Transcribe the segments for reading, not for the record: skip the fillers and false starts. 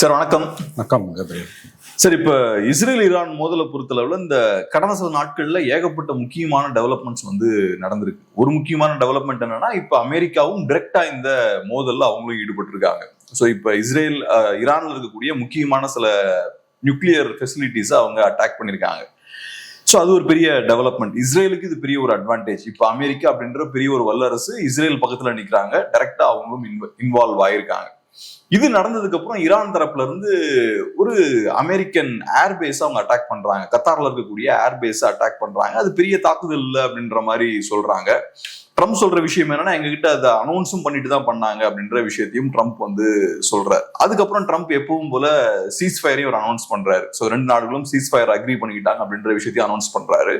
Sir வணக்கம். வணக்கம் Gabriel. Sir, இப்ப இஸ்ரேல் ஈரான் மோதலை பொறுத்தளவுல இந்த கடந்த சில நாட்கள்ல ஏகப்பட்ட முக்கியமான டெவலப்மெண்ட்ஸ் நடந்திருக்கு. ஒரு முக்கியமான டெவலப்மெண்ட் என்னன்னா, இப்ப அமெரிக்காவும் டைரக்டா இந்த மோதல்ல அவங்களும் ஈடுபட்டு இருக்காங்க. ஸோ இப்ப இஸ்ரேல் ஈரான்ல இருக்கக்கூடிய முக்கியமான சில நியூக்ளியர் ஃபெசிலிட்டிஸை அவங்க அட்டாக் பண்ணியிருக்காங்க. ஸோ அது ஒரு பெரிய டெவலப்மெண்ட். இஸ்ரேலுக்கு இது பெரிய ஒரு அட்வான்டேஜ். இப்போ அமெரிக்கா அப்படின்ற பெரிய ஒரு வல்லரசு இஸ்ரேல் பக்கத்துல நிற்கிறாங்க, டைரக்டா அவங்களும் இன்வால்வ் ஆயிருக்காங்க. இது நடந்ததுக்கு அப்புறம் ஈரான் தரப்புல இருந்து ஒரு அமெரிக்கன் ஏர்பேஸ் அவங்க அட்டாக் பண்றாங்க. கத்தார்ல இருக்கக்கூடிய ஏர்பேஸ் அட்டாக் பண்றாங்க. அது பெரிய தாக்குதல் இல்லை அப்படின்ற மாதிரி சொல்றாங்க. ட்ரம்ப் சொல்ற விஷயம் என்னன்னா, எங்ககிட்ட அதை அனௌன்ஸும் பண்ணிட்டு தான் பண்ணாங்க அப்படின்ற விஷயத்தையும் ட்ரம்ப் சொல்றாரு. அதுக்கப்புறம் ட்ரம்ப் எப்பவும் போல சீஸ் ஃபயரையும் ஒரு அனௌன்ஸ் பண்றாரு. ஸோ 2 நாடுகளும் சீஸ் ஃபயர் அக்ரி பண்ணிக்கிட்டாங்க அப்படின்ற விஷயத்தையும் அனௌன்ஸ் பண்றாரு.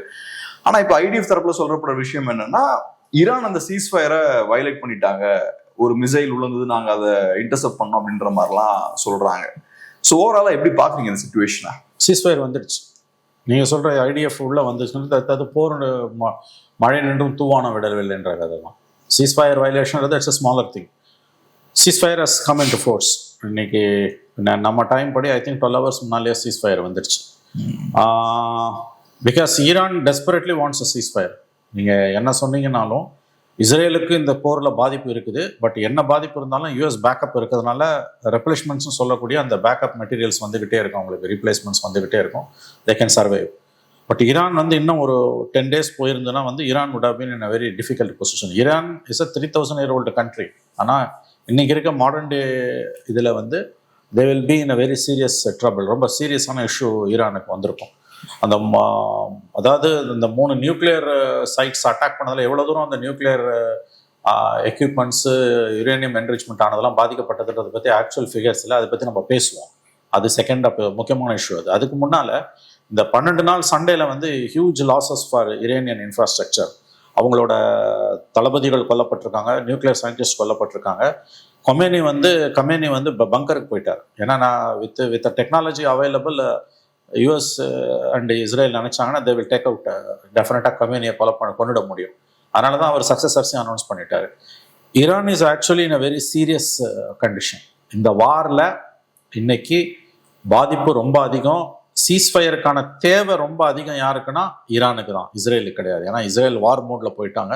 ஆனா இப்ப ஐடிஎஃப் தரப்புல சொல்றப்படுற விஷயம் என்னன்னா, ஈரான் அந்த சீஸ் ஃபயரை வயலேட் பண்ணிட்டாங்க, ஒரு மிசைல் உள்ளது, நாங்க அதை இன்டர்செப்ட் பண்ணோம் அப்படின்ற மாதிரிலாம் சொல்றாங்க. ஸோ ஓவராலா எப்படி பாக்குறீங்க இந்த சிச்சுவேஷனை? சீஸ்ஃபயர் வந்துடுச்சு. நீங்க சொல்ற ஐடிஎஃப் உள்ள வந்துச்சுன்னு அது போர் மழை நின்றும் தூவானம் விடவில்லை என்ற கதை தான். Ceasefire violation it's a smaller thing. Ceasefire has come in to force. இன்னைக்கு நம்ம டைம் படி ஐ திங்க் 12 hours முன்னாலே சீஸ்ஃபயர் வந்துடுச்சு. Because Iran desperately wants a ceasefire. நீங்க என்ன சொன்னீங்கன்னாலும் இஸ்ரேலுக்கு இந்த போரில் பாதிப்பு இருக்குது. பட் என்ன பாதிப்பு இருந்தாலும் யூஎஸ் பேக்கப் இருக்கிறதுனால ரெப்ளேஸ்மெண்ட்ஸும் சொல்லக்கூடிய அந்த பேக்கப் மெட்டீரியல்ஸ் வந்துகிட்டே இருக்கும், அவங்களுக்கு ரீப்ளேஸ்மெண்ட்ஸ் வந்துகிட்டே இருக்கும். They can survive. But Iran இன்னும் ஒரு 10 days போயிருந்ததுன்னா Iran would have been in a very difficult position. Iran is a 3000-year-old country. ஆனால் இன்னைக்கு இருக்க மாடர்ன் டே இதில் they will be in a very serious trouble. ரொம்ப சீரியஸான இஷ்யூ ஈரானுக்கு வந்திருக்கும். அந்த அதாவது இந்த 3 நியூக்ளியர் சைட்ஸ் அட்டாக் பண்ணதில் எவ்வளோ தூரம் அந்த நியூக்ளியர் எக்யூப்மெண்ட்ஸு யுரேனியம் என்ரிச்மெண்ட் ஆனதெல்லாம் பாதிக்கப்பட்டதுன்றதை பற்றி ஆக்சுவல் ஃபிகர்ஸில் அதை பற்றி நம்ம பேசுவோம். அது செகண்ட் முக்கியமான இஷ்யூ. அதுக்கு முன்னால் இந்த 12 நாள் சண்டேல huge losses for Iranian infrastructure. அவங்களோட தளபதிகள் கொல்லப்பட்டிருக்காங்க, நியூக்ளியர் சயின்டிஸ்ட் கொல்லப்பட்டிருக்காங்க. கமேனி பங்கருக்கு போயிட்டார். ஏன்னா நான் with technology available US and Israel நினைச்சாங்கன்னா தே வில் டேக் அவுட் டெஃபினட்டாக கமேனியை கொண்டுட முடியும். அதனால தான் அவர் சக்ஸஸர்ஸையும் அனௌன்ஸ் பண்ணிட்டாரு. Iran is actually in a very serious condition. இந்த வாரில் இன்னைக்கு பாதிப்பு ரொம்ப அதிகம். சீஸ்ஃபயருக்கான தேவை ரொம்ப அதிகம் யாருக்குன்னா ஈரானுக்கு தான், இஸ்ரேலுக்கு கிடையாது. ஏன்னா இஸ்ரேல் வார் மோட்ல போயிட்டாங்க.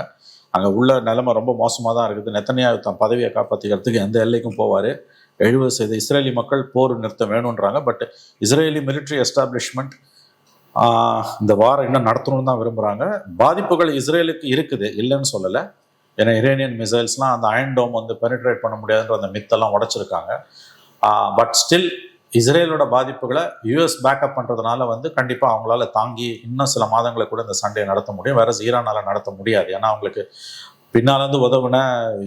அங்கே உள்ள நிலைமை ரொம்ப மோசமாக தான் இருக்குது. நெத்தனியாஹு தான் பதவியை காப்பாற்றிக்கிறதுக்கு எந்த எல்லைக்கும் போவார். 70% இஸ்ரேலி மக்கள் போர் நிறுத்தம் வேணுன்றாங்க. பட் இஸ்ரேலி மிலிட்ரி எஸ்டாப்ளிஷ்மெண்ட் இந்த வாரம் இன்னும் நடத்தணும்னு தான் விரும்புகிறாங்க. பாதிப்புகள் இஸ்ரேலுக்கு இருக்குது, இல்லைன்னு சொல்லலை. ஏன்னா இரானியன் மிசைல்ஸ்லாம் அந்த அயன் டோம் பெனிட்ரேட் பண்ண முடியாதுன்ற அந்த மித்தெல்லாம் உடைச்சிருக்காங்க. பட் ஸ்டில் இஸ்ரேலோட பாதிப்புகளை யூஎஸ் பேக்கப் பண்ணுறதுனால கண்டிப்பாக அவங்களால தாங்கி இன்னும் சில மாதங்களை கூட இந்த சண்டையை நடத்த முடியும். வேற ஈரானால் நடத்த முடியாது. ஏன்னா அவங்களுக்கு பின்னாலேருந்து உதவுன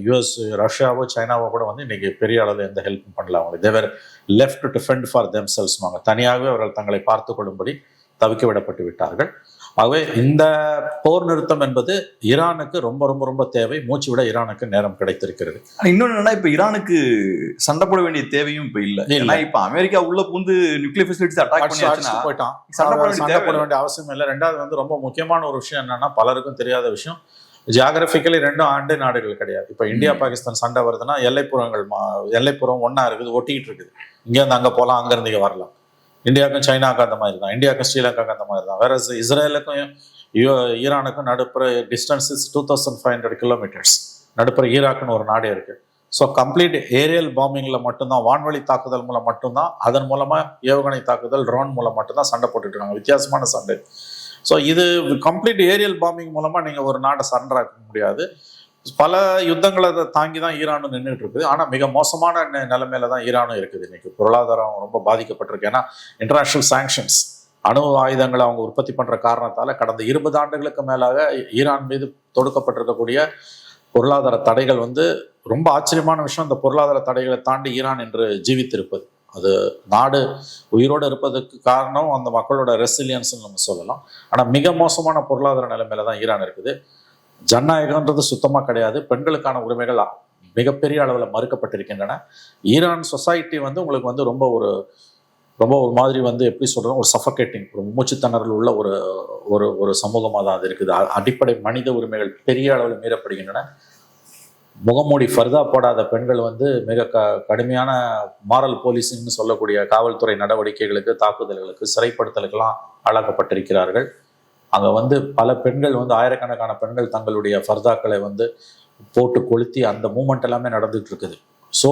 யூஎஸ், ரஷ்யாவோ சைனாவோ கூட இன்னைக்கு பெரிய அளவில் எந்த ஹெல்ப்பும் பண்ணல. அவங்களுக்கு they were left to fend for themselves. தனியாகவே அவர்கள் தங்களை பார்த்து கொள்ளும்படி தவிக்க விடப்பட்டு விட்டார்கள். ஆகவே இந்த போர் நிறுத்தம் என்பது ஈரானுக்கு ரொம்ப ரொம்ப ரொம்ப தேவை. மூச்சு விட ஈரானுக்கு நேரம் கிடைத்திருக்கிறது. இன்னொன்னு என்னன்னா, இப்ப ஈரானுக்கு சண்டை போட வேண்டிய தேவையும் இப்ப இல்ல. ஏன்னா இப்ப அமெரிக்கா உள்ள புகுந்து நியூக்ளியர் ஃபெசிலிட்டிஸ் அட்டாக் பண்ணி போயிட்டான். சண்டை போட வேண்டிய அவசியம் இல்லை. ரெண்டாவது ரொம்ப முக்கியமான ஒரு விஷயம் என்னன்னா, பலருக்கும் தெரியாத விஷயம், ஜியாகிரபிக்கலி 2 ஆண்டு நாடுகள் கிடையாது. இப்போ இந்தியா பாகிஸ்தான் சண்டை வருதுன்னா எல்லைப்புறம் ஒன்னா இருக்குது, ஒட்டிக்கிட்டு இருக்குது. இங்கேருந்து அங்கே போகலாம், அங்கேருந்து இங்கே வரலாம். இந்தியாவுக்கும் சைனாவுக்கும் அந்த மாதிரி தான், இந்தியாவுக்கும் ஸ்ரீலங்காவுக்கும் அந்த மாதிரி தான். வேற இஸ்ரேலுக்கும் ஈரானுக்கும் நடுப்புற டிஸ்டன்ஸ் 2500 kilometers. நடுப்புற ஈராக்குன்னு ஒரு நாடே இருக்கு. ஸோ கம்ப்ளீட் ஏரியல் பாம்பிங்கில் மட்டும்தான், வான்வழி தாக்குதல் மூலம் மட்டும்தான், அதன் மூலமா ஏவுகணை தாக்குதல் ட்ரோன் மூலம் மட்டும்தான் சண்டை போட்டுட்டு இருக்காங்க. வித்தியாசமான சண்டை. ஸோ இது கம்ப்ளீட் ஏரியல் பாம்பிங் மூலமா நீங்க ஒரு நாட்டை சரண்டர் ஆக்க முடியாது. பல யுத்தங்களை தாங்கி தான் ஈரானும் நின்றுட்டு இருக்குது. ஆனால் மிக மோசமான நிலைமையில தான் ஈரானும் இருக்குது. இன்னைக்கு பொருளாதாரம் ரொம்ப பாதிக்கப்பட்டிருக்கு. ஏன்னா இன்டர்நேஷனல் சாங்ஷன்ஸ், அணு ஆயுதங்களை அவங்க உற்பத்தி பண்ற காரணத்தால கடந்த 20 ஆண்டுகளுக்கு மேலாக ஈரான் மீது தொடுக்கப்பட்டிருக்கக்கூடிய பொருளாதார தடைகள் ரொம்ப ஆச்சரியமான விஷயம். இந்த பொருளாதார தடைகளை தாண்டி ஈரான் என்று ஜீவித்திருப்பது, அது நாடு உயிரோடு இருப்பதற்கு காரணம் அந்த மக்களோட ரெசிலியன்ஸ் நம்ம சொல்லலாம். ஆனால் மிக மோசமான பொருளாதார நிலைமையில தான் ஈரான் இருக்குது. ஜனநாயகன்றது சுத்தமாக கிடையாது. பெண்களுக்கான உரிமைகள் மிகப்பெரிய அளவில் மறுக்கப்பட்டிருக்கின்றன. ஈரான் சொசைட்டி உங்களுக்கு ரொம்ப ஒரு மாதிரி எப்படி சொல்கிறோம், ஒரு சஃபகேட்டிங், ஒரு மூச்சுத்திணறல் உள்ள ஒரு சமூகமாக தான் அது இருக்குது. அடிப்படை மனித உரிமைகள் பெரிய அளவில் மீறப்படுகின்றன. முகமூடி ஃபர்தா போடாத பெண்கள் வந்து மிக கடுமையான மாரல் போலீசிங்னு சொல்லக்கூடிய காவல்துறை நடவடிக்கைகளுக்கு, தாக்குதல்களுக்கு, சிறைப்படுத்தலுக்கெல்லாம் ஆளாக்கப்பட்டிருக்கிறார்கள். அங்கே வந்து பல பெண்கள் வந்து ஆயிரக்கணக்கான பெண்கள் தங்களுடைய ஃபர்தாக்களை வந்து போட்டு கொளுத்தி அந்த மூமெண்ட் எல்லாமே நடந்துட்டு இருக்குது. ஸோ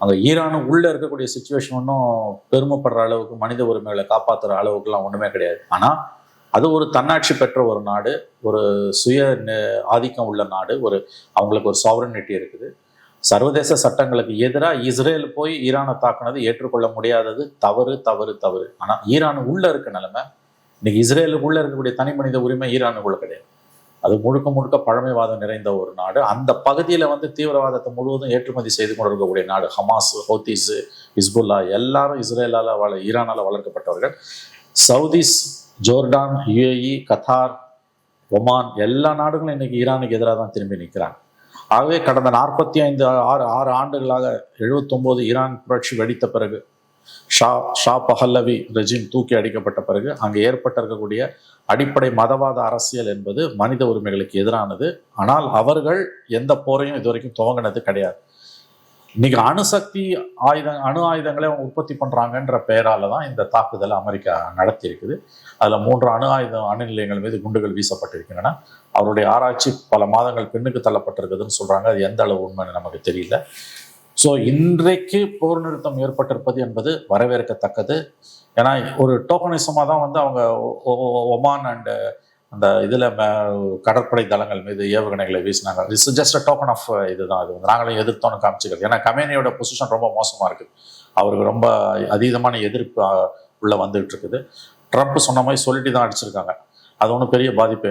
அங்கே ஈரானும் உள்ளே இருக்கக்கூடிய சுச்சுவேஷன் ஒன்றும் பெருமைப்படுற அளவுக்கு, மனித உரிமைகளை காப்பாற்றுற அளவுக்குலாம் ஒன்றுமே கிடையாது. ஆனால் அது ஒரு தன்னாட்சி பெற்ற ஒரு நாடு, ஒரு சுய ஆதிக்கம் உள்ள நாடு, அவங்களுக்கு ஒரு சாவரனிட்டி இருக்குது. சர்வதேச சட்டங்களுக்கு எதிராக இஸ்ரேல் போய் ஈரானை தாக்குனது ஏற்றுக்கொள்ள முடியாதது, தவறு தவறு தவறு. ஆனால் ஈரான் உள்ள இருக்க நிலைமை, இன்னைக்கு இஸ்ரேலுக்குள்ள இருக்கக்கூடிய தனி மனித உரிமை ஈரானுக்குள்ள கிடையாது. அது முழுக்க முழுக்க பழமைவாதம் நிறைந்த ஒரு நாடு. அந்த பகுதியில் வந்து தீவிரவாதத்தை முழுவதும் ஏற்றுமதி செய்து கொண்டு இருக்கக்கூடிய நாடு. ஹமாஸ், ஹவுதீஸ், ஹிஸ்புல்லா எல்லாரும் ஈரானால வளர்க்கப்பட்டவர்கள். சவுதிஸ், ஜோர்டான், யுஏஇ, கத்தார், ஒமான் எல்லா நாடுகளும் இன்னைக்கு ஈரானுக்கு எதிராக தான் திரும்பி நிற்கிறாங்க. ஆகவே கடந்த 6 ஆண்டுகளாக 79 ஈரான் புரட்சி வெடித்த பிறகு, ஷா பஹல்லவி ரெஜிம் தூக்கி அடிக்கப்பட்ட பிறகு அங்கே ஏற்பட்டிருக்கக்கூடிய அடிப்படை மதவாத அரசியல் என்பது மனித உரிமைகளுக்கு எதிரானது. ஆனால் அவர்கள் எந்த போரையும் இதுவரைக்கும் துவங்கினது கிடையாது. இன்னைக்கு அணு ஆயுதங்களை அவங்க உற்பத்தி பண்றாங்கன்ற பெயரால தான் இந்த தாக்குதலை அமெரிக்கா நடத்தி இருக்குது. அதுல 3 அணு நிலையங்கள் மீது குண்டுகள் வீசப்பட்டிருக்கின்றன. அவருடைய ஆராய்ச்சி பல மாதங்கள் பின்னுக்கு தள்ளப்பட்டிருக்குதுன்னு சொல்றாங்க. அது எந்த அளவு உண்மைன்னு நமக்கு தெரியல. ஸோ இன்றைக்கு போர் நிறுத்தம் ஏற்பட்டிருப்பது என்பது வரவேற்கத்தக்கது. ஏன்னா ஒரு டோக்கனிசமாக தான் வந்து அவங்க ஒமான் அண்ட் அந்த இதில் கடற்படை தளங்கள் மீது ஏவுகணைகளை வீசினாங்க. It's just a token of இதுதான். அது வந்து நாங்களும் எதிர்த்தோன்னு காமிச்சிக்கிறது. ஏன்னா கமேனியோட பொசிஷன் ரொம்ப மோசமாக இருக்குது. அவருக்கு ரொம்ப அதீதமான எதிர்ப்பு உள்ள வந்துகிட்டு இருக்குது. ட்ரம்ப் சொன்ன மாதிரி சொல்லிட்டு தான் அடிச்சிருக்காங்க. அது ஒன்றும் பெரிய பாதிப்பை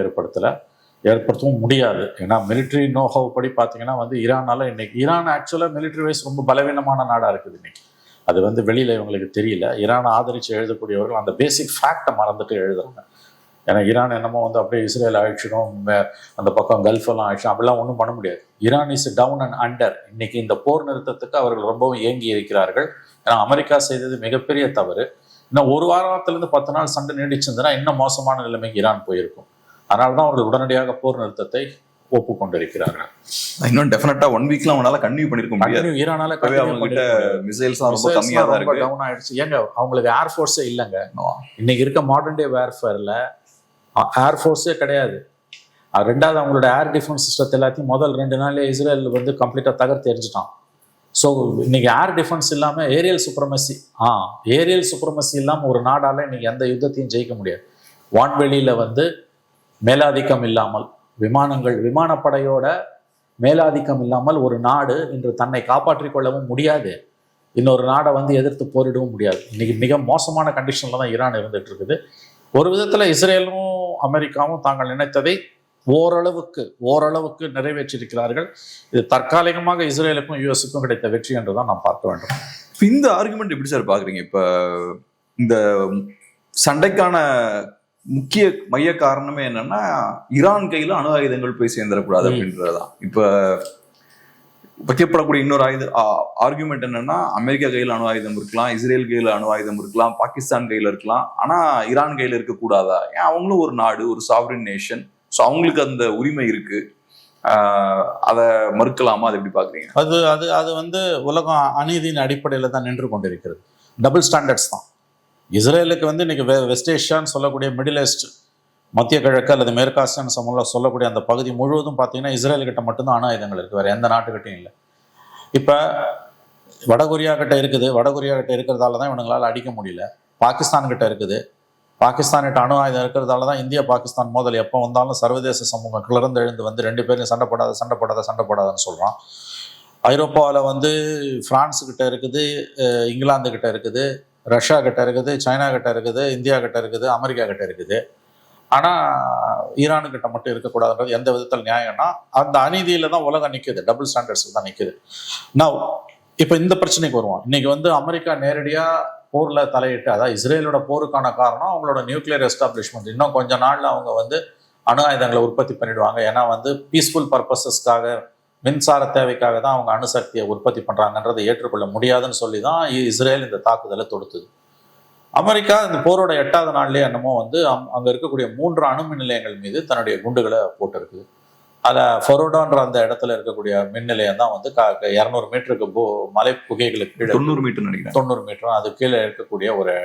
ஏற்படுத்தவும் முடியாது. ஏன்னா மிலிட்ரி நோஹவ் படி பார்த்தீங்கன்னா வந்து ஈரான் ஆக்சுவலாக மிலிட்ரி வைஸ் ரொம்ப பலவீனமான நாடாக இருக்குது இன்னைக்கு. அது வந்து வெளியில் இவங்களுக்கு தெரியல. ஈரானை ஆதரித்து எழுதக்கூடியவர்கள் அந்த பேசிக் ஃபேக்டை மறந்துட்டு எழுதுறாங்க. ஏன்னா ஈரான் என்னமோ வந்து அப்படியே இஸ்ரேல் அழிச்சிடும், அந்த பக்கம் கல்ஃபெல்லாம் அழிச்சிடும், அப்படிலாம் ஒன்றும் பண்ண முடியாது. Iran is down and under. இன்னைக்கு இந்த போர் நிறுத்தத்துக்கு அவர்கள் ரொம்பவும் ஏங்கி இருக்கிறார்கள். ஏன்னா அமெரிக்கா செய்தது மிகப்பெரிய தவறு. இன்னும் ஒரு வாரத்திலிருந்து 10 நாள் சண்டை நீடிச்சிருந்ததுன்னா இன்னும் மோசமான நிலைமைக்கு ஈரான் போயிருக்கும். அதனால தான் அவர்கள் உடனடியாக போர் நிறுத்தத்தை ஒப்புக்கொண்டிருக்கிறார்கள். இன்னும் டெஃபினட்டா 1 வீக்ல அவங்களால கன்டினியூ பண்ணிருக்க முடியாது. ஈரானால அவங்ககிட்ட மிசைல்ஸ் ரொம்ப கம்மியா தான் இருக்கு. டவுன் ஆயிடுச்சு. ஏங்க அவங்களுக்கு ஏர்ஃபோர்ஸே இல்லைங்க. இன்னைக்கு இருக்க மாடர்ன் டே வேர்ஃபேர்ல ஏர்ஃபோர்ஸே கிடையாது. ரெண்டாவது அவங்களோட ஏர் டிஃபென்ஸ் சிஸ்டத்தை எல்லாத்தையும் முதல் 2 நாள்ல இஸ்ரேல் வந்து கம்ப்ளீட்டா தகர்த்து எரிஞ்சிட்டான். ஸோ இன்னைக்கு ஏர் டிஃபென்ஸ் இல்லாம ஏரியல் சுப்ரமசி இல்லாம ஒரு நாடால இன்னைக்கு எந்த யுத்தத்தையும் ஜெயிக்க முடியாது. வான்வெளியில வந்து மேலாதிக்கம் இல்லாமல், விமானப்படையோட மேலாதிக்கம் இல்லாமல் ஒரு நாடு இன்று தன்னை காப்பாற்றிக் கொள்ளவும் முடியாது. இன்னொரு நாடை வந்து எதிர்த்து போரிடவும் முடியாது. இன்னைக்கு மிக மோசமான கண்டிஷன்ல தான் ஈரான் இருந்துட்டு இருக்குது. ஒரு விதத்துல இஸ்ரேலும் அமெரிக்காவும் தாங்கள் நினைத்ததை ஓரளவுக்கு நிறைவேற்றியிருக்கிறார்கள். இது தற்காலிகமாக இஸ்ரேலுக்கும் யுஎஸ்க்கும் கிடைத்த வெற்றி என்றுதான் நாம் பார்க்க வேண்டும். இந்த ஆர்குமெண்ட் எப்படி சார் பாக்குறீங்க? இப்ப இந்த சண்டைக்கான முக்கிய மைய காரணமே என்னன்னா, ஈரான் கையில அணு ஆயுதங்கள் போய் சேர்ந்துடக்கூடாது அப்படின்றதுதான். இப்ப வைக்கப்படக்கூடிய இன்னொரு ஆர்குமெண்ட் என்னன்னா, அமெரிக்கா கையில அணு ஆயுதம் இருக்கலாம், இஸ்ரேல் கையில அணு ஆயுதம் இருக்கலாம், பாகிஸ்தான் கையில இருக்கலாம், ஆனா ஈரான் கையில இருக்கக்கூடாதா? ஏன் அவங்களும் ஒரு நாடு, ஒரு சாவரின் நேஷன். ஸோ அவங்களுக்கு அந்த உரிமை இருக்கு, அதை மறுக்கலாமா? அது எப்படி பாக்குறீங்க? அது வந்து உலகம் அநீதியின் அடிப்படையில தான் நின்று கொண்டிருக்கிறது. டபுள் ஸ்டாண்டர்ட்ஸ் தான். இஸ்ரேலுக்கு வந்து இன்னைக்கு வெஸ்ட் ஏஷியான்னு சொல்லக்கூடிய மிடில் ஈஸ்ட், மத்திய கிழக்கு அல்லது மேற்காசியான்னு சொல்லக்கூடிய அந்த பகுதி முழுவதும் பார்த்தீங்கன்னா இஸ்ரேல்கிட்ட மட்டும்தான் அணு ஆயுதங்கள் இருக்குது, வேறு எந்த நாட்டுக்கிட்டையும் இல்லை. இப்போ வடகொரியா கிட்ட இருக்கிறதால தான் இவனுங்களால் அடிக்க முடியல. பாகிஸ்தான்கிட்ட இருக்குது. பாகிஸ்தான்கிட்ட அணு ஆயுதம் இருக்கிறதால தான் இந்தியா பாகிஸ்தான் மோதல் எப்போ வந்தாலும் சர்வதேச சமூகம் கிளர்ந்து எழுந்து வந்து 2 பேரும் சண்டை போடாதான்னு சொல்கிறான். ஐரோப்பாவில் வந்து பிரான்ஸுக்கிட்ட இருக்குது, இங்கிலாந்து கிட்ட இருக்குது, ரஷ்யா கிட்ட இருக்குது, சைனா கிட்ட இருக்குது, இந்தியா கிட்ட இருக்குது, அமெரிக்கா கிட்ட இருக்குது. ஆனால் ஈரானுக்கிட்ட மட்டும் இருக்கக்கூடாதுன்றது எந்த விதத்தில் நியாயம்னா, அந்த அநீதியில தான் உலகம் நிற்குது, டபுள் ஸ்டாண்டர்ட்ஸ் தான் நிற்குது. நான் இப்போ இந்த பிரச்சனைக்கு வருவோம். இன்னைக்கு வந்து அமெரிக்கா நேரடியாக போரில் தலையிட்டு, அதாவது இஸ்ரேலோட போருக்கான காரணம் அவங்களோட நியூக்ளியர் எஸ்டாப்ளிஷ்மெண்ட். இன்னும் கொஞ்ச நாளில் அவங்க வந்து அணு ஆயுதங்களை உற்பத்தி பண்ணிடுவாங்க. ஏன்னா வந்து பீஸ்ஃபுல் பர்பஸஸ்க்காக, மின்சார தேவைக்காக தான் அவங்க அணுசக்தியை உற்பத்தி பண்ணுறாங்கன்றதை ஏற்றுக்கொள்ள முடியாதுன்னு சொல்லி தான் இஸ்ரேல் இந்த தாக்குதலை தொடுத்தது. அமெரிக்கா இந்த போரோட 8வது நாள்லேயே என்னமோ வந்து அங்கே இருக்கக்கூடிய 3 அணு மின் நிலையங்கள் மீது தன்னுடைய குண்டுகளை போட்டிருக்குது. அதில் ஃபொரோடான்ற அந்த இடத்துல இருக்கக்கூடிய மின் நிலையம் தான் வந்து 200 மீட்டருக்கு மலை புகைகளுக்கு கீழே 90 மீட்டர் நினைக்கிறேன். 90 மீட்டரும் அது கீழே இருக்கக்கூடிய ஒரு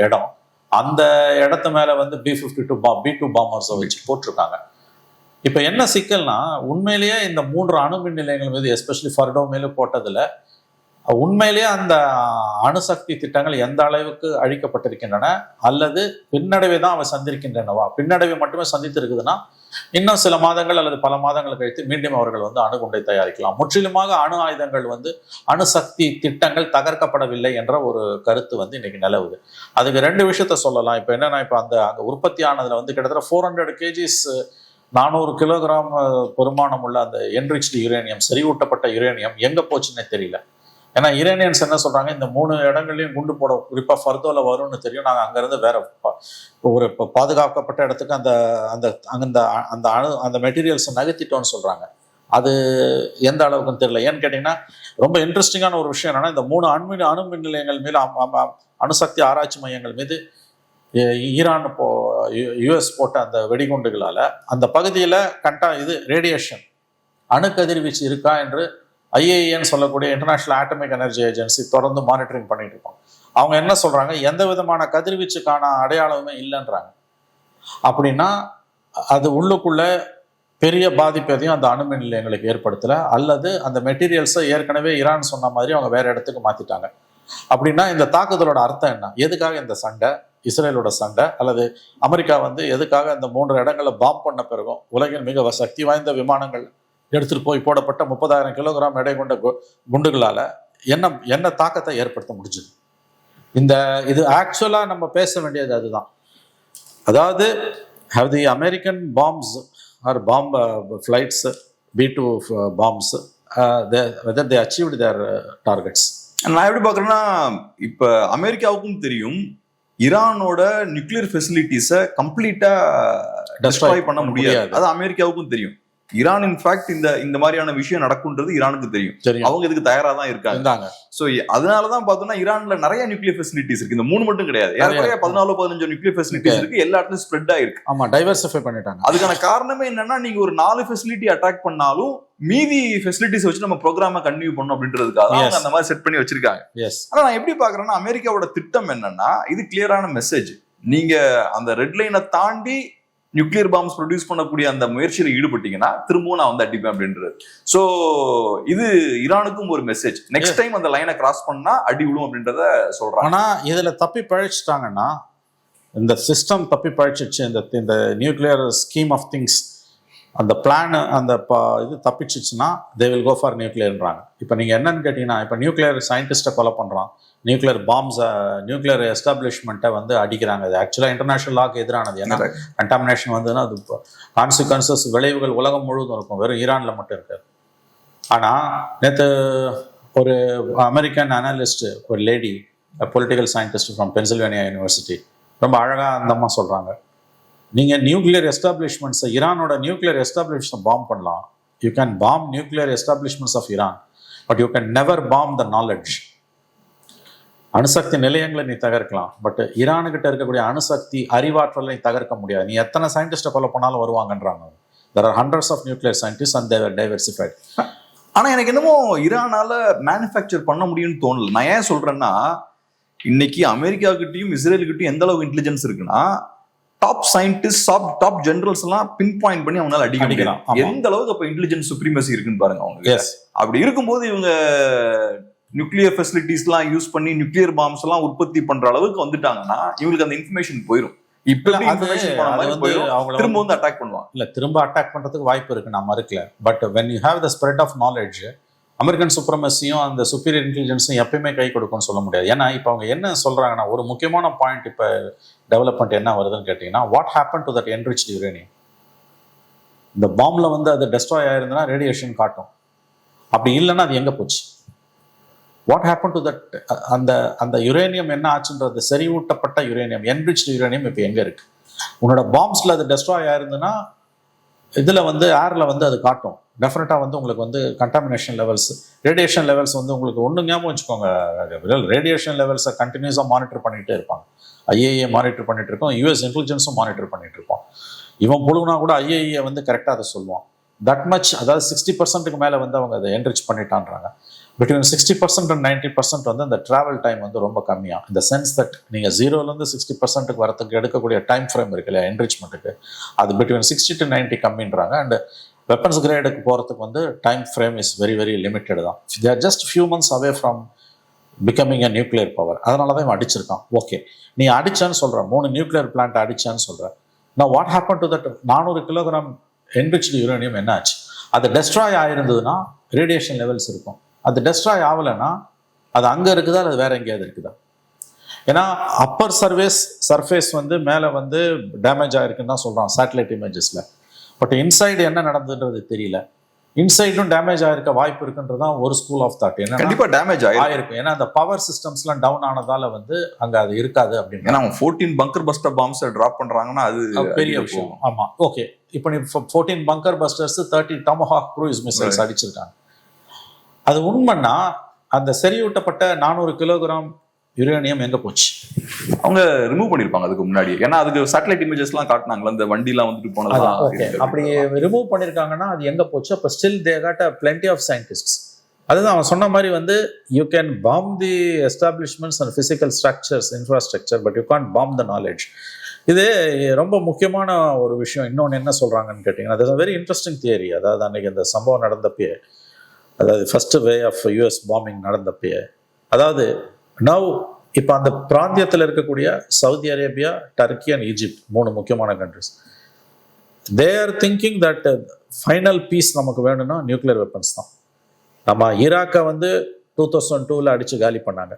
இடம். அந்த இடத்து மேலே வந்து B-52 பாம்பர்ஸை வச்சு போட்டிருக்காங்க. இப்போ என்ன சிக்கல்னா, உண்மையிலேயே இந்த 3 அணு மின் நிலையங்கள் மீது எஸ்பெஷலி ஃபர்டோ மேலே போட்டதில் உண்மையிலேயே அந்த அணுசக்தி திட்டங்கள் எந்த அளவுக்கு அழிக்கப்பட்டிருக்கின்றன அல்லது பின்னடைவை தான் அவை சந்திருக்கின்றனவா? பின்னடைவை மட்டுமே சந்தித்திருக்குதுன்னா இன்னும் சில மாதங்கள் அல்லது பல மாதங்கள் கழித்து மீண்டும் அவர்கள் வந்து அணுகுண்டை தயாரிக்கலாம். முற்றிலுமாக அணு ஆயுதங்கள் வந்து அணுசக்தி திட்டங்கள் தகர்க்கப்படவில்லை என்ற ஒரு கருத்து வந்து இன்னைக்கு நிலவுது. அதுக்கு 2 விஷயத்த சொல்லலாம். இப்போ என்னன்னா, இப்போ அங்கே உற்பத்தி ஆனதுல வந்து கிட்டத்தட்ட 400 kgs 400 கிலோகிராம் பெருமானம் உள்ள அந்த என்ரிச்டு யுரேனியம், செறிவூட்டப்பட்ட யுரேனியம் எங்க போச்சுன்னே தெரியல. ஏன்னா யுரேனியன்ஸ் என்ன சொல்றாங்க, இந்த 3 இடங்கள்லையும் குண்டு போட குறிப்பா ஃபர்தோல வரும்னு தெரியும், நாங்கள் அங்கிருந்து வேற ஒரு பாதுகாக்கப்பட்ட இடத்துக்கு அந்த அந்த அந்த அந்த அணு அந்த மெட்டீரியல்ஸை நகர்த்திட்டோம்னு சொல்றாங்க. அது எந்த அளவுக்குன்னு தெரியல. ஏன்னு கேட்டீங்கன்னா, ரொம்ப இன்ட்ரெஸ்டிங்கான ஒரு விஷயம் என்னன்னா, இந்த 3 அணு மின் நிலையங்கள் மீது அணுசக்தி ஆராய்ச்சி மையங்கள் மீது ஈரான் யுஎஸ் போட்ட அந்த வெடிகுண்டுகளால அந்த பகுதியில் ரேடியேஷன் அணு கதிர்வீச்சு இருக்கா என்று ஐஏஏன்னு சொல்லக்கூடிய இன்டர்நேஷனல் ஆட்டமிக் எனர்ஜி ஏஜென்சி தொடர்ந்து மானிட்டரிங் பண்ணிட்டு இருப்பாங்க. அவங்க என்ன சொல்றாங்க, எந்த விதமான கதிர்வீச்சுக்கான அடையாளமே இல்லைன்றாங்க. அப்படின்னா அது உள்ளுக்குள்ள பெரிய பாதிப்பு எதையும் அந்த அணுமின் நிலையங்களுக்கு ஏற்படுத்தல, அல்லது அந்த மெட்டீரியல்ஸை ஏற்கனவே ஈரான் சொன்ன மாதிரி அவங்க வேற இடத்துக்கு மாத்திட்டாங்க. அப்படின்னா இந்த தாக்குதலோட அர்த்தம் என்ன? எதுக்காக இந்த சண்டை? இஸ்ரேலோட சண்டை அல்லது அமெரிக்கா வந்து எதுக்காக இந்த 3 இடங்களை பாம்பு பண்ண பிறகும் உலகின் மிக சக்தி வாய்ந்த விமானங்கள் எடுத்துட்டு போய் போடப்பட்ட 30,000 கிலோகிராம் எடை கொண்ட குண்டுகளால என்ன தாக்கத்தை ஏற்படுத்த முடிஞ்சது? இது ஆக்சுவலா நம்ம பேச வேண்டியது அதுதான். அதாவது have the American bombs or bomb flights B-2 bombs whether they achieved their targets? நான் எப்படி பாக்குறேன்னா, இப்ப அமெரிக்காவுக்கும் தெரியும் ஈரானோட நியூக்ளியர் ஃபெசிலிட்டிஸை கம்ப்ளீட்டா டெஸ்ட்ராய் பண்ண முடியாது. அது அமெரிக்காவுக்கும் தெரியும். ஈரான் இன்ஃபேக்ட் இந்த மாதிரியான விஷயம் நடக்கும்ன்றது ஈரானுக்கு தெரியும். அவங்க இதுக்கு தயாரா தான் இருக்காங்க. சோ அதனாலதான் பார்த்தோம்னா ஈரான்ல நிறைய நியூக்ளியர் ஃபெசிலிட்டிஸ் இருக்கு. இந்த 3 மட்டும் கிடையாது, 14-15 நியூக்ளியர் ஃபெசிலிட்டிஸ் இருக்கு. எல்லா இடத்துலயும் ஸ்ப்ரெட் ஆயிருக்கு. ஆமா, டைவர்சிஃபை பண்ணிட்டாங்க. அதுக்கான காரணமே என்னன்னா, நீங்க ஒரு 4 ஃபெசிலிட்டி அட்டாக் பண்ணாலும் மீதி ஃபெசிலிட்டிஸ் வச்சு நம்ம ப்ரோக்ராம கண்டினியூ பண்ணணும் அப்படின்றதுக்காக அவங்க அந்த மாதிரி செட் பண்ணி வச்சிருக்காங்க. ஆனா நான் எப்படி பாக்குறேன்னா, அமெரிக்காவோட திட்டம் என்னன்னா, இது கிளியரான மெசேஜ். நீங்க அந்த ரெட் லைனை தாண்டி நியூக்ளியர் பாம்ஸ் ப்ரொடியூஸ் பண்ணக்கூடிய அந்த முயற்சியில ஈடுபட்டீங்கன்னா திரும்பவும் நான் வந்து அடிப்பேன் அப்படின்றது. சோ இது ஈரானுக்கும் ஒரு மெசேஜ். நெக்ஸ்ட் டைம் அந்த லைனை கிராஸ் பண்ணா அடி விடும் அப்படின்றத சொல்றாங்க. ஆனா இதுல தப்பி பழிச்சிட்டாங்கன்னா, இந்த சிஸ்டம் தப்பி பழிச்சிச்சு, இந்த நியூக்ளியர் ஸ்கீம் ஆஃப் திங்ஸ், அந்த பிளான் அந்த இது தப்பிச்சிச்சுன்னா தே வில் கோ ஃபார் நியூக்ளியர்ன்றாங்க. இப்போ நீங்கள் என்னன்னு கேட்டிங்கன்னா, இப்போ நியூக்ளியர் சயின்டிஸ்ட்டை கொலை பண்ணுறான், நியூக்ளியர் பாம்ஸை, நியூக்ளியர் எஸ்டாப்ளிஷ்மெண்ட்டை வந்து அடிக்கிறாங்க. அது ஆக்சுவலாக இன்டர்நேஷனல் லாக்கு எதிரானது. ஏன்னா கண்டாமினேஷன் வந்துன்னா அது கான்சிக்வன்சஸ், விளைவுகள் உலகம் முழுவதும் இருக்கும், வெறும் ஈரானில் மட்டும் இருக்காது. ஆனால் நேற்று ஒரு அமெரிக்கன் அனலிஸ்ட், ஒரு lady political scientist from Pennsylvania University, ரொம்ப அழகாக அந்தம்மா சொல்கிறாங்க, நீங்கள் நியூக்ளியர் எஸ்டாப்ளிஷ்மெண்ட்ஸை, ஈரானோட நியூக்ளியர் எஸ்டாப்ளிஷ்மெண்ட் பாம் பண்ணலாம். You can bomb nuclear establishments of Iran, but you can never bomb the knowledge. அணுசக்தி நிலையங்களை நீ தகர்க்கலாம், பட் ஈரானுக்கிட்ட இருக்கக்கூடிய அணுசக்தி அறிவாற்றலை நீ தகர்க்க முடியாது. நீ எத்தனை சயின்டிஸ்ட்டை ஃபாலோ பண்ணாலும் வருவாங்கன்றாங்க. There are hundreds of nuclear scientists and they were diversified. ஆனா எனக்கு என்னமோ ஈரானால மேனுஃபேக்சர் பண்ண முடியும்னு தோணல. நான் ஏன் சொல்றேன்னா, இன்னைக்கு அமெரிக்கா கிட்டையும் இஸ்ரேல் கிட்டையும் எந்த அளவுக்கு இன்டெலிஜென்ஸ் இருக்குன்னா, டாப் சயின்டிஸ்ட், டாப் ஜெனரல்ஸ் எல்லாம் பின் பாயிண்ட் பண்ணி அவங்களால அடிக்க முடியலாம். எந்த அளவுக்கு அப்ப இன்டெலிஜென்ஸ் சுப்ரீமசி இருக்குன்னு பாருங்க அவங்க. அப்படி இருக்கும்போது இவங்க நியூக்ளியர் ஃபெசிலிட்டிஸ்லாம் யூஸ் பண்ணி நியூக்ளியர் பாம்ஸ் எல்லாம் உற்பத்தி பண்ற அளவுக்கு வந்துட்டாங்கன்னா இவங்களுக்கு அந்த இன்ஃபர்மேஷன் போயிடும். இப்ப திரும்ப வந்து அட்டாக் பண்ணுவாங்க. இல்ல, திரும்ப அட்டாக் பண்றதுக்கு வாய்ப்பு இருக்கு, நான் மறுக்கல. But when you have the spread of knowledge, American சுப்ரமசியும் அந்த சுப்பீரியர் இன்டெலிஜென்ஸும் எப்பயுமே கை கொடுக்கும்னு சொல்ல முடியாது. ஏன்னா இப்போ அவங்க என்ன சொல்றாங்கன்னா, ஒரு முக்கியமான பாயிண்ட் இப்போ டெவலப்மெண்ட் என்ன வருதுன்னு கேட்டீங்கன்னா, what happen to that enriched uranium? இந்த பாம்பில் வந்து அது டெஸ்ட்ராய் ஆயிருந்ததுன்னா ரேடியேஷன் காட்டும், அப்படி இல்லைன்னா அது எங்கே போச்சு? வாட் ஹேப்பன் டு தட் அந்த யுரேனியம் என்ன ஆச்சுன்றது, செறிவூட்டப்பட்ட யுரேனியம், என்ரிச்டு யுரேனியம் இப்போ எங்கே இருக்கு? உன்னோட பாம்ஸில் அது டெஸ்ட்ராய் ஆயிருந்ததுன்னா இதில் வந்து ஏரில் வந்து அது காட்டும். டெஃபினட்டாக வந்து உங்களுக்கு வந்து கண்டாமினேஷன் லெவல்ஸ், ரேடியேஷன் லெவல்ஸ் வந்து உங்களுக்கு ஒன்று ஞாபகம் வச்சுக்கோங்க, ரேடியேஷன் லெவல்ஸை கண்டினியூஸாக மானிட்டர் பண்ணிகிட்டே இருப்பாங்க. ஐஏஏ மானிட்டர் பண்ணிட்டு இருக்கோம், யூஎஸ் இன்டெலிஜென்ஸும் மானிட்டர் பண்ணிட்டு இருப்போம். இவன் புழுகுனா கூட ஐஏஏ வந்து கரெக்டாக அதை சொல்லுவான். தட் மச், அதாவது 60%க்கு மேலே வந்து அவங்க அதை என்ரிச் பண்ணிட்டான்றாங்க. பிட்வீன் 60% அண்ட் 90% வந்து அந்த ட்ராவல் டைம் வந்து ரொம்ப கம்மியாக, இந்த சென்ஸ் தட் நீங்கள் 0லேருந்து 60%க்கு வரத்துக்கு எடுக்கக்கூடிய டைம் ஃப்ரேம் இருக்கு இல்லையா என்ரிச்மெண்ட்டுக்கு, அது பிட்வீன் 60 to 90 கம்மின்றாங்க. அண்ட் வெப்பன்ஸ் கிரேடுக்கு போகிறதுக்கு வந்து time frame is very very limited தான். They are just few months away from becoming a nuclear power. அதனால தான் இவன் அடிச்சிருக்கான். ஓகே, நீ அடிச்சான்னு சொல்கிற, 3 நியூக்ளியர் பிளான்ட் அடிச்சான்னு சொல்கிற. நான் what happen to that 400 kilogram enriched uranium என்ன ஆச்சு? அது டெஸ்ட்ராய் ஆயிருந்ததுன்னா ரேடியேஷன் லெவல்ஸ் இருக்கும். அது டெஸ்ட்ராய் ஆகலைன்னா அது அங்கே இருக்குதா அது வேற எங்கேயாவது இருக்குதா? ஏன்னா அப்பர் சர்ஃபேஸ் வந்து மேலே வந்து டேமேஜ் ஆயிருக்குன்னு தான் சொல்கிறான் சேட்டலைட் இமேஜஸில். பட் இன்சைடு என்ன நடந்ததுன்றது தெரியல. இன்சைடும் டேமேஜ் ஆயிருக்க வாய்ப்பு இருக்குன்றது தான் ஒரு ஸ்கூல் ஆஃப் தாட். என்ன கண்டிப்பா டேமேஜ் ஆயிருக்கு, ஏன்னா அந்த பவர் சிஸ்டம்ஸ்லாம் டவுன் ஆனதால வந்து அங்கே அது இருக்காது அப்படின்னு. ஏன்னா 14 பங்கர் பஸ்டர் பாம்ஸ் ட்ராப் பண்றாங்கன்னா அது பெரிய விஷயம். ஆமா, ஓகே. இப்போ நீ 14 பங்கர் பஸ்டர்ஸ் 30 டாமஹாக் க்ரூஸ் மிசைல்ஸ் அடிச்சிருக்காங்க. அது உண்மைன்னா அந்த செறிவூட்டப்பட்ட 400 கிலோகிராம் யுரேனியம் எங்க போச்சு? அவங்க ரிமூவ் பண்ணிருப்பாங்க அதுக்கு முன்னாடி. ஏன்னா அதுக்கு சேட்டலைட் இமேஜஸ் எல்லாம் காட்டினாங்களா, அந்த வண்டி எல்லாம் வந்துட்டு போனதா. அப்படி ரிமூவ் பண்ணிருக்காங்கன்னா அது எங்க போச்சு? அப்ப still they got plenty of scientists. அதுதான் அவன் சொன்ன மாதிரி வந்து you can bomb the establishments and physical structures infrastructure, but you can't bomb the knowledge. இது ரொம்ப முக்கியமான ஒரு விஷயம். இன்னொன்று என்ன சொல்றாங்கன்னு கேட்டீங்கன்னா, அது வெரி இன்ட்ரெஸ்டிங் தியரி. அதாவது அன்னைக்கு இந்த சம்பவம் நடந்தப்பே, அதாவது first wave of US bombing நடந்தப்பே, அதாவது நவ் இப்போ அந்த பிராந்தியத்தில் இருக்கக்கூடிய Saudi Arabia, Turkey and Egypt 3 முக்கியமான countries, they are thinking that final peace நமக்கு வேணும்னா நியூக்ளியர் வெப்பன்ஸ் தான். நம்ம ஈராக்கை வந்து 2002 அடிச்சு காலி பண்ணாங்க.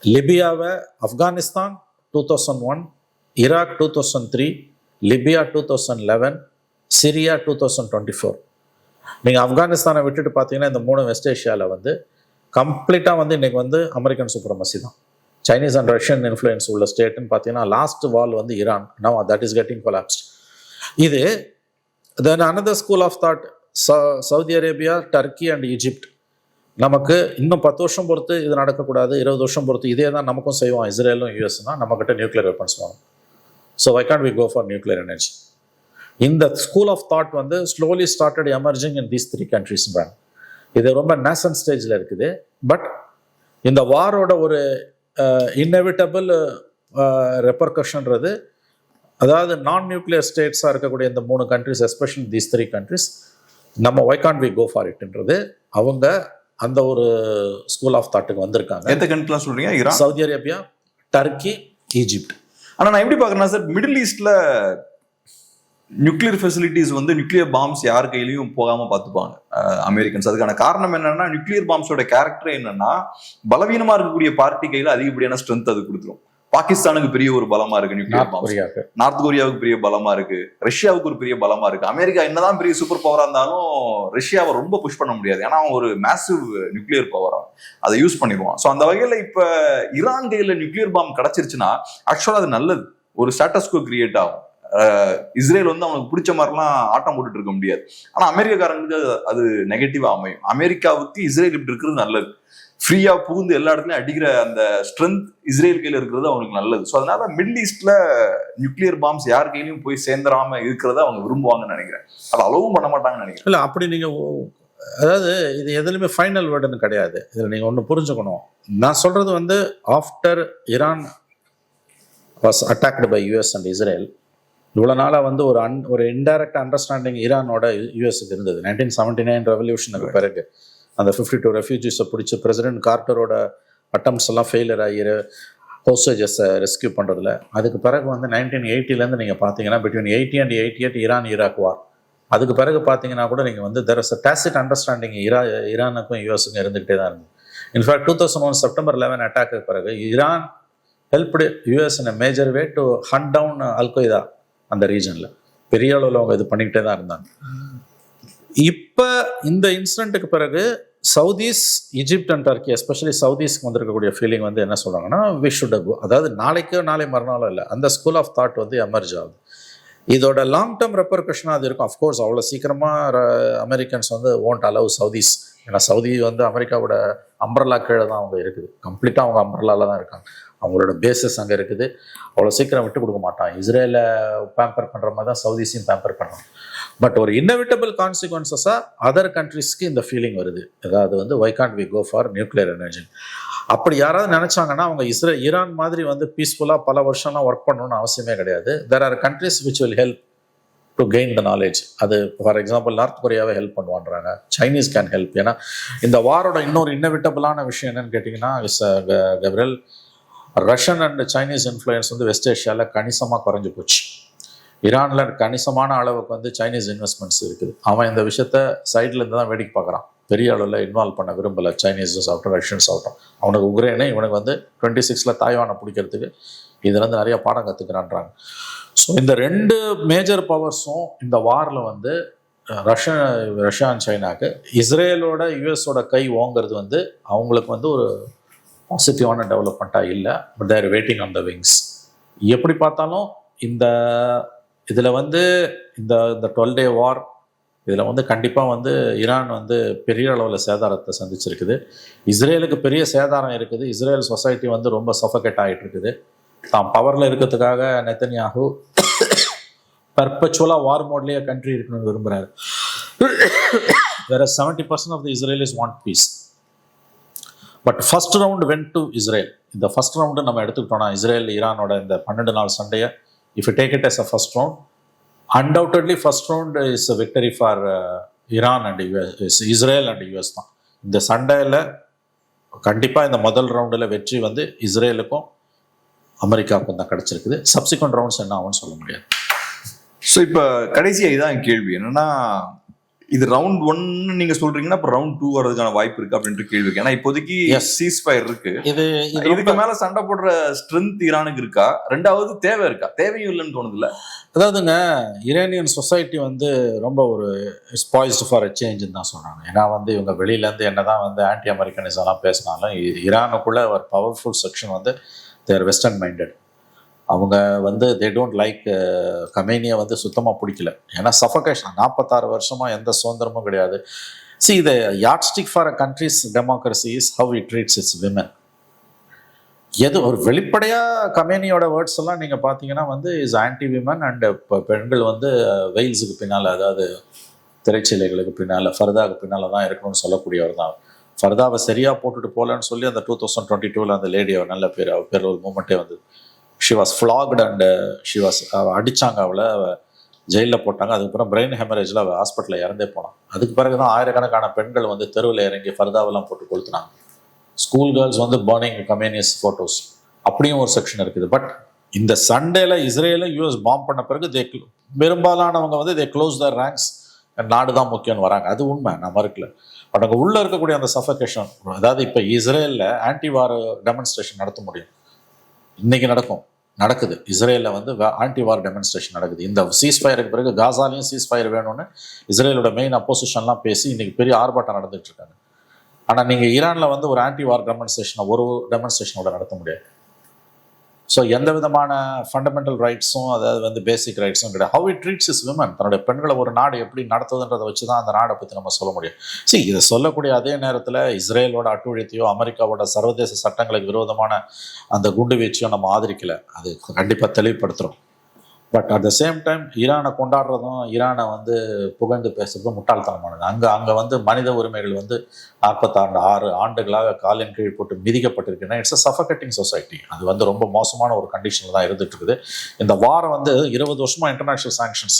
லிபியாவை, ஆப்கானிஸ்தான் 2001, ஈராக் 2003, லிபியா 2011, சிரியா 2024. நீங்கள் ஆப்கானிஸ்தானை விட்டுட்டு பார்த்தீங்கன்னா இந்த 3 வெஸ்ட் ஏஷியாவில் வந்து கம்ப்ளீட்டாக வந்து இன்றைக்கி வந்து அமெரிக்கன் சுப்ரமசி தான். சைனீஸ் அண்ட் ரஷ்யன் இன்ஃப்ளூயன்ஸ் உள்ள ஸ்டேட்டுன்னு பார்த்தீங்கன்னா லாஸ்ட் வால் வந்து Iran. Now that is getting collapsed. இது then another school of thought, Saudi Arabia, Turkey and Egypt. நமக்கு இன்னும் 10 வருஷம் பொறுத்து இது நடக்கக்கூடாது, 20 வருஷம் பொறுத்து இதே தான் நமக்கும் செய்வோம் இஸ்ரேலும் யூஎஸ்னா, நம்மக்கிட்ட நியூக்ளியர் வெப்பன்ஸ் வேணும். So why can't we go for nuclear energy? இந்த ஸ்கூல் ஆஃப் தாட் வந்து slowly started emerging in these 3 கண்ட்ரிஸ்ன்றாங்க. இது ரொம்ப நேசன்ட் ஸ்டேஜில் இருக்குது. பட் இந்த வாரோட ஒரு இன்னெவிட்டபிள் ரெப்பர்கஷன்றது, அதாவது நான் நியூக்ளியர் ஸ்டேட்ஸாக இருக்கக்கூடிய இந்த 3 கண்ட்ரிஸ், எஸ்பெஷலி தீஸ் 3 கண்ட்ரிஸ், நம்ம why can't we go for இட்ன்றது அவங்க அந்த ஒரு ஸ்கூல் ஆஃப் தாட்டுக்கு வந்திருக்காங்க. எந்த கண்ட்ரிலாம் சொல்றீங்க? Iran, Saudi Arabia, Turkey, Egypt. ஆனால் நான் எப்படி பார்க்குறேன்னா சார், மிடில் ஈஸ்ட்ல நியூக்ளியர் ஃபெசிலிட்டிஸ் வந்து நியூக்ளியர் பாம்ஸ் யார் கையிலையும் போகாம பார்த்துப்பாங்க அமெரிக்கன்ஸ். அதுக்கான காரணம் என்னன்னா, நியூக்ளியர் பாம்ஸோட கேரக்டர் என்னன்னா, பலவீனமா இருக்கக்கூடிய பார்ட்டி கையில அதிகப்படியான ஸ்ட்ரென்த் அது கொடுத்துரும். பாகிஸ்தானுக்கு பெரிய ஒரு பலமா இருக்கு நியூக்ளியர் பாம்ஸ், நார்த் கொரியாவுக்கு பெரிய பலமா இருக்கு, ரஷ்யாவுக்கு ஒரு பெரிய பலமா இருக்கு. அமெரிக்கா என்னதான் பெரிய சூப்பர் பவரா இருந்தாலும் ரஷ்யாவை ரொம்ப புஷ் பண்ண முடியாது. ஏன்னா அவன் ஒரு மேசிவ் நியூக்ளியர் பவரா அதை யூஸ் பண்ணிடுவான். ஸோ அந்த வகையில இப்ப ஈரான் கையில நியூக்ளியர் பாம் கிடைச்சிருச்சுன்னா ஆக்சுவலா அது நல்லது, ஒரு ஸ்டேட்டஸ்கோ கிரியேட் ஆகும். இஸ்ரேல் வந்து அவனுக்கு பிடிச்ச மாதிரிலாம் ஆட்டம் போட்டுட்டு இருக்க முடியாது. ஆனா அமெரிக்காரங்களுக்கு அது நெகட்டிவா அமையும். அமெரிக்காவுக்கு இஸ்ரேல் இப்படி இருக்கிறது நல்லது, ஃப்ரீயா புகுந்து எல்லா இடத்துலயும் அடிக்கிற அந்த ஸ்ட்ரென்த் இஸ்ரேல் கையில இருக்கிறது அவங்களுக்கு நல்லது. ஸோ அதனால மிடில் ஈஸ்ட்ல நியூக்ளியர் பாம்ஸ் யார் கையிலையும் போய் சேர்ந்துடாம இருக்கிறத அவங்க விரும்புவாங்கன்னு நினைக்கிறேன். அது அளவும் பண்ண மாட்டாங்கன்னு நினைக்கிறேன். இல்லை அப்படி நீங்க, அதாவது இது எதுலையுமே ஃபைனல் வேர்டுன்னு கிடையாது. இதில் நீங்கள் ஒன்று புரிஞ்சுக்கணும். நான் சொல்றது வந்து after Iran was attacked by US and Israel, இவ்வளோ நாளாக வந்து ஒரு இன்டைரக்ட் அண்டர்ஸ்டாண்டிங் ஈரானோட யூஎஸ்க்கு இருந்தது. 1979 ரெவல்யூஷனுக்கு பிறகு அந்த 52 ரெஃப்யூஜிஸை பிடிச்சி பிரசிடென்ட் கார்ட்டரோட அட்டம்ஸ் எல்லாம் ஃபெயிலியர் ஆகிற ஹோஸ்டேஜஸை ரெஸ்கியூ பண்ணுறதுல. அதுக்கு பிறகு வந்து 1980 நீங்கள் பார்த்தீங்கன்னா பிட்வீன் 80 and 88 ஈராக் வார். அதுக்கு பிறகு பார்த்தீங்கன்னா கூட நீங்கள் வந்து there is a tacit understanding ஈரானுக்கும் யூஎஸ்க்கும் இருந்துகிட்டே தான் இருந்தது. இன்ஃபேக்ட் 2001 செப்டம்பர் 11 அட்டாக்கு பிறகு Iran helped US in a major way to hunt down al Qaeda அந்த ரீஜனில். பெரிய அளவில் அவங்க இது பண்ணிக்கிட்டே தான் இருந்தாங்க. இப்போ இந்த இன்சிடென்ட்டுக்கு பிறகு சவுதீஸ், ஈஜிப்ட் அண்ட் டர்க்கி, எஸ்பெஷலி சவுதீஸ்க்கு வந்திருக்கக்கூடிய ஃபீலிங் வந்து என்ன சொல்கிறாங்கன்னா, வி ஷுட் கோ. அதாவது நாளைக்கோ நாளை மறுநாளோ இல்லை, அந்த ஸ்கூல் ஆஃப் தாட் வந்து எமர்ஜ் ஆகுது. இதோட லாங் டேர்ம் ரெப்பர்கஷனாக அது இருக்கும். அஃப்கோர்ஸ் அவ்வளோ சீக்கிரமாக அமெரிக்கன்ஸ் வந்து ஓன்ட் அலவ் சவுதீஸ். ஏன்னா சவுதி வந்து அமெரிக்காவோட அம்பர்லா கீழே தான் அவங்க இருக்குது, கம்ப்ளீட்டாக அவங்க அம்பர்லாவில் தான் இருக்காங்க. அவங்களோட பேசஸ் அங்கே இருக்குது. அவ்வளோ சீக்கிரம் விட்டு கொடுக்க மாட்டான். இஸ்ரேலை பேம்பர் பண்ணுற மாதிரி தான் சவுதிஸையும் பேம்பர் பண்ணுறோம். பட் ஒரு இன்னவிட்டபிள் கான்சிக்வன்சஸாக அதர் கண்ட்ரிஸ்க்கு இந்த ஃபீலிங் வருது. அதாவது வந்து why can't we go for nuclear energy. அப்படி யாராவது நினைச்சாங்கன்னா அவங்க ஈரான் மாதிரி வந்து பீஸ்ஃபுல்லாக பல வருஷம்லாம் ஒர்க் பண்ணணும்னு அவசியமே கிடையாது. There are countries which will help to gain the knowledge. அது ஃபார் எக்ஸாம்பிள் நார்த் கொரியாவை ஹெல்ப் பண்ணுவான்றாங்க, சைனீஸ் கேன் ஹெல்ப். ஏன்னா இந்த வாரோட இன்னொரு இன்னவிட்டபிளான விஷயம் என்னன்னு கேட்டிங்கன்னா கெப்ரியல், ரஷ்யன் அண்ட் சைனீஸ் இன்ஃப்ளூயன்ஸ் வந்து வெஸ்ட் ஏஷியாவில் கணிசமாக குறைஞ்சி போச்சு. ஈரானில் கணிசமான அளவுக்கு வந்து சைனீஸ் இன்வெஸ்ட்மெண்ட்ஸ் இருக்குது. அவன் இந்த விஷயத்த சைட்ல இருந்து தான் வேடிக்கை பார்க்குறான். பெரிய அளவில் இன்வால்வ் பண்ண விரும்பலை. சைனீஸும் ஆகட்டும், ரஷ்யன்ஸ் ஆகட்டும். அவனுக்கு உக்ரைனே இவனுக்கு வந்து 26 தாய்வானை பிடிக்கிறதுக்கு இதுலேருந்து நிறைய பாடம் கற்றுக்கிறான்றாங்க. ஸோ இந்த 2 மேஜர் பவர்ஸும் இந்த வாரில் வந்து ரஷ்யா அண்ட் சைனாக்கு இஸ்ரேலோட யூஎஸோட கை ஓங்கிறது வந்து அவங்களுக்கு வந்து ஒரு பாசிட்டிவான டெவலப்மெண்ட்டாக இல்லை. But they're waiting on the wings. எப்படி பார்த்தாலும் இதில் வந்து இந்த 12 டே வார் இதில் வந்து கண்டிப்பாக வந்து ஈரான் வந்து பெரிய அளவில் சேதாரத்தை சந்திச்சிருக்குது. இஸ்ரேலுக்கு பெரிய சேதாரம் இருக்குது. இஸ்ரேல் சொசைட்டி வந்து ரொம்ப சஃபகேட் ஆகிட்டு இருக்குது. தான் பவரில் இருக்கிறதுக்காக நெத்தன்யாஹூ பர்பச்சுவலாக வார் மோட்லேயே கண்ட்ரி இருக்கணும்னு விரும்புகிறாரு. வேற 70% of the Israelis want peace. But first round went to Israel. இந்த ஃபர்ஸ்ட் ரவுண்டு நம்ம எடுத்துக்கிட்டோம்னா இஸ்ரேல் ஈரானோட இந்த 12 நாள் சண்டையை if you take it as a first round, undoubtedly first round is a victory for Iran and US, Israel and US தான். இந்த சண்டையில் கண்டிப்பாக இந்த முதல் ரவுண்டில் வெற்றி வந்து இஸ்ரேலுக்கும் அமெரிக்காவுக்கும் தான் கிடச்சிருக்குது. சப்சிக்வெண்ட் ரவுண்ட்ஸ் என்ன ஆகும்னு சொல்ல முடியாது. ஸோ இப்போ கடைசியாக இதான் கேள்வி என்னன்னா, இது ரவுண்ட் 1 நீங்க சொல்றீங்கன்னா அப்ப ரவுண்ட் 2 வரதுக்கான வாய்ப்பு இருக்கு அப்படின்ட்டு கேள்வி இருக்கு. ஏன்னா இப்போதைக்கு சீஸ் ஃபயர் இருக்கு. இதுக்கு மேல சண்டை போடுற ஸ்ட்ரென்த் ஈரானுக்கு இருக்கா? ரெண்டாவது தேவை இருக்கா? தேவையும் இல்லைன்னு தோணுதுல. அதாவதுங்க, ஈரானியன் சொசைட்டி வந்து ரொம்ப ஒரு ஸ்பாய்ஸ்டு ஃபார் சேஞ்சுன்னு தான் சொல்றாங்க. ஏன்னா வந்து இவங்க வெளியிலேருந்து என்னதான் வந்து ஆன்டி அமெரிக்கனிசம் எல்லாம் பேசினாலும் ஈரானுக்குள்ள ஒரு பவர்ஃபுல் செக்ஷன் வந்து தேர் வெஸ்டர்ன் மைண்டட். அவங்க வந்து தே டோன்ட் லைக் கமேனியை வந்து சுத்தமாக பிடிக்கல. ஏன்னா சஃபகேஷன் 46 வருஷமாக எந்த சுதந்திரமும் கிடையாது. இது yardstick for a country's democracy is how it treats its women. எது ஒரு வெளிப்படையாக கமேனியோட வேர்ட்ஸ் எல்லாம் நீங்கள் பார்த்தீங்கன்னா வந்து இஸ் ஆன்டி விமன் அண்ட் பெண்கள் வந்து வெயில்ஸுக்கு பின்னால், அதாவது திரைச்சீலைகளுக்கு பின்னால், ஃபர்தாவுக்கு பின்னால் தான் இருக்கணும்னு சொல்லக்கூடியவர் தான். ஃபர்தாவை சரியாக போட்டுட்டு போகலன்னு சொல்லி அந்த 2022 அந்த லேடி அவர் நல்ல பேர், அவர் பேர் ஒரு மூமெண்ட்டே வந்தது. She was flogged and she was அடித்தாங்க, அவளை ஜெயிலில் போட்டாங்க. அதுக்கப்புறம் பிரெயின் ஹெமரேஜில் அவள் ஹாஸ்பிட்டலில் இறந்தே போனான். அதுக்கு பிறகு தான் ஆயிரக்கணக்கான பெண்கள் வந்து தெருவில் இறங்கி ஃபர்தாவெல்லாம் போட்டு கொளுத்துனாங்க. ஸ்கூல் கேர்ள்ஸ் வந்து பர்னிங் கமேனியஸ் ஃபோட்டோஸ், அப்படியும் ஒரு செக்ஷன் இருக்குது. பட் இந்த சண்டேல இஸ்ரேலும் யூஎஸ் பாம்பு பண்ண பிறகு பெரும்பாலானவங்க வந்து தே க்ளோஸ் த ரேங்க்ஸ், நாடு தான் முக்கியம்னு வராங்க. அது உண்மை, நான் மறுக்கல. பட் அங்கே உள்ளே இருக்கக்கூடிய அந்த சஃபகேஷன், அதாவது இப்போ இஸ்ரேலில் ஆன்டி வார் டெமான்ஸ்ட்ரேஷன் நடத்த முடியும். இன்னைக்கு நடக்குது இஸ்ரேலில் வந்து ஆன்டி வார் டெமான்ஸ்ட்ரேஷன் நடக்குது. இந்த சீஸ் ஃபயருக்கு பிறகு காசாலையும் சீஸ் ஃபயர் வேணும்னு இஸ்ரேலோட மெயின் அப்போசிஷன்லாம் பேசி இன்னைக்கு பெரிய ஆர்ப்பாட்டம் நடந்துட்டு இருக்காங்க. ஆனால் நீங்கள் ஈரானில் வந்து ஒரு ஆன்டி வார் டெமான்ஸ்ட்ரேஷனை ஒரு டெமான்ஸ்ட்ரேஷனோட நடத்த முடியாது. ஸோ எந்த விதமான ஃபண்டமெண்டல் ரைட்ஸும், அதாவது வந்து பேசிக் ரைட்ஸும் கிடையாது. How it treats is women. தன்னுடைய பெண்களை ஒரு நாடு எப்படி நடத்துதுன்றதை வச்சு தான் அந்த நாடை பற்றி நம்ம சொல்ல முடியும். இதை சொல்லக்கூடிய அதே நேரத்தில் இஸ்ரேலோட அட்டுழியத்தையோ அமெரிக்காவோட சர்வதேச சட்டங்களுக்கு விரோதமான அந்த குண்டு வீச்சையும் நம்ம ஆதரிக்கலை. அது கண்டிப்பாக தெளிவுபடுத்துகிறோம். But at the same time ஈரானை கொண்டாடுறதும் ஈரானை வந்து புகழ்ந்து பேசுறதும் முட்டாள்தனமானது. அங்கே வந்து மனித உரிமைகள் வந்து 46 ஆண்டுகளாக காலின் கீழ் போட்டு மிதிக்கப்பட்டிருக்குன்னா இட்ஸ் அ சஃபகேட்டிங் சொசைட்டி. அது வந்து ரொம்ப மோசமான ஒரு கண்டிஷனில் தான் இருந்துட்டு இருக்குது. இந்த வாரம் வந்து 20 வருஷமா இன்டர்நேஷனல் சாங்ஷன்ஸ்,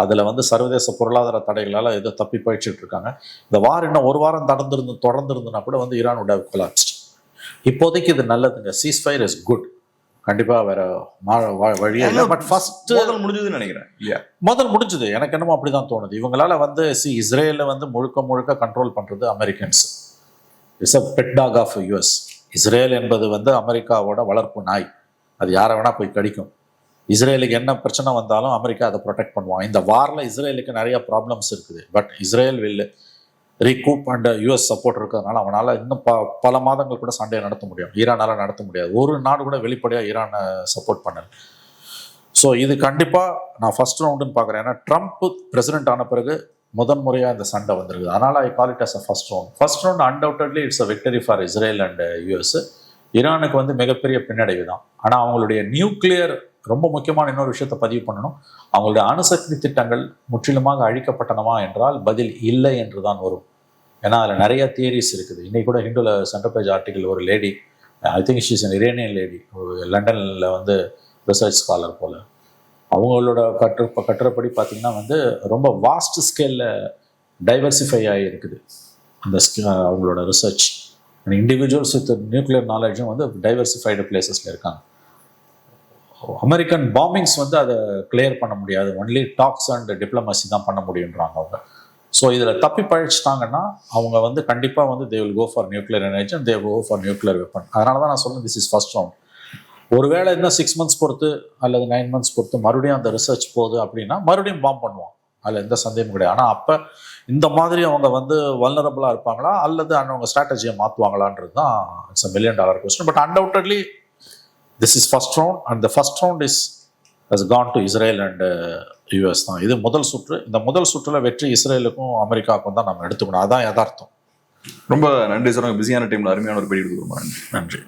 அதில் வந்து சர்வதேச பொருளாதார தடைகளால் எதோ தப்பி போயிட்டு இருக்காங்க. இந்த வாரம் இன்னும் ஒரு வாரம் தொடர்ந்துருந்துன்னா கூட வந்து ஈரானோட கொலாப்ஸ்ட். இப்போதைக்கு இது நல்லதுங்க. Cheese fire is good. கண்டிப்பா வேற வழியே இல்லை. பட் ஃபர்ஸ்ட் முடிஞ்சதுன்னு நினைக்கிறேன். இல்லையா, முதல் முடிஞ்சது. எனக்கு என்னமோ அப்படிதான் தோணுது. இவங்களால வந்து இஸ்ரேல வந்து முழுக்க கண்ட்ரோல் பண்றது Americans. It's a pet dog of US. Israel என்பது வந்து அமெரிக்காவோட வளர்ப்பு நாய். அது யாரை வேணா போய் கடிக்கும். இஸ்ரேலுக்கு என்ன பிரச்சனை வந்தாலும் அமெரிக்கா அதை ப்ரொடெக்ட் பண்ணுவாங்க. இந்த வாரில் இஸ்ரேலுக்கு நிறைய ப்ராப்ளம்ஸ் இருக்குது. But Israel will recoup and US support இருக்கிறதுனால அவனால் இன்னும் பல மாதங்கள் கூட சண்டையை நடத்த முடியும். ஈரானால் நடத்த முடியாது. ஒரு நாடு கூட வெளிப்படையாக ஈரானை சப்போர்ட் பண்ணல. ஸோ இது கண்டிப்பாக நான் ஃபர்ஸ்ட் ரவுண்டுன்னு பார்க்குறேன். ஏன்னா ட்ரம்ப் பிரசிடென்ட் ஆன பிறகு முறையாக இந்த சண்டை வந்திருக்குது. அதனால் I call it as a first round. First round undoubtedly it's a victory for Israel and US. ஈரானுக்கு வந்து மிகப்பெரிய பின்னடைவு தான். ஆனால் அவங்களுடைய நியூக்ளியர் ரொம்ப முக்கியமான இன்னொரு விஷயத்தை பதிவு பண்ணணும். அவங்களுடைய அணுசக்தி திட்டங்கள் முற்றிலுமாக அழிக்கப்பட்டனவா என்றால் பதில் இல்லை என்று தான் வரும். ஏன்னா அதில் நிறைய தியரிஸ் இருக்குது. இன்னைக்கு கூட ஹிந்துல சென்டர் பேஜ் ஆர்டிக்கல் ஒரு lady, I think she's an Iranian lady, லண்டனில் வந்து ரிசர்ச் ஸ்காலர் போல், அவங்களோட கட்டுறப்படி பார்த்தீங்கன்னா வந்து ரொம்ப வாஸ்ட் ஸ்கேலில் டைவர்சிஃபை ஆகி இருக்குது அந்த அவங்களோட ரிசர்ச். இண்டிவிஜுவல்ஸ் வித் நியூக்ளியர் நாலேஜும் வந்து டைவர்சிஃபைடு பிளேசஸில் இருக்காங்க. அமெரிக்கன் பாம்பிங்ஸ் வந்து அதை கிளியர் பண்ண முடியாது, ஒன்லி டாக்ஸ் அண்ட் டிப்ளமசி தான் பண்ண முடியுன்றாங்க அவங்க. ஸோ இதில் தப்பி பழிச்சிட்டாங்கன்னா அவங்க வந்து கண்டிப்பாக வந்து they will go for nuclear energy and they go for nuclear weapon. அதனால தான் நான் சொல்லுவேன் திஸ் இஸ் ஃபர்ஸ்ட் ரவுண்ட். ஒருவேளை இன்னும் 6 months பொறுத்து அல்லது 9 months பொறுத்து மறுபடியும் அந்த ரிசர்ச் போகுது அப்படின்னா மறுபடியும் பாம்பு பண்ணுவோம், அதில் எந்த சந்தேகமும் கிடையாது. ஆனால் அப்போ இந்த மாதிரி அவங்க வந்து வல்னரபிளாக இருப்பாங்களா அல்லது அவங்க ஸ்ட்ராட்டஜியை மாற்றுவாங்களான்றது தான் it's $1 million question. But undoubtedly this is first round and the first round has gone to Israel and US தான். இது முதல் சுற்று. இந்த முதல் சுற்றுல வெற்றி இஸ்ரேலுக்கும் அமெரிக்காவுக்கும் தான் நம்ம எடுத்துக்கணும். அதான் யதார்த்தம். ரொம்ப நன்றி சார். பிஸியான டைம்ல அருமையான ஒரு பேட்டி கொடுக்குறோம். நன்றி.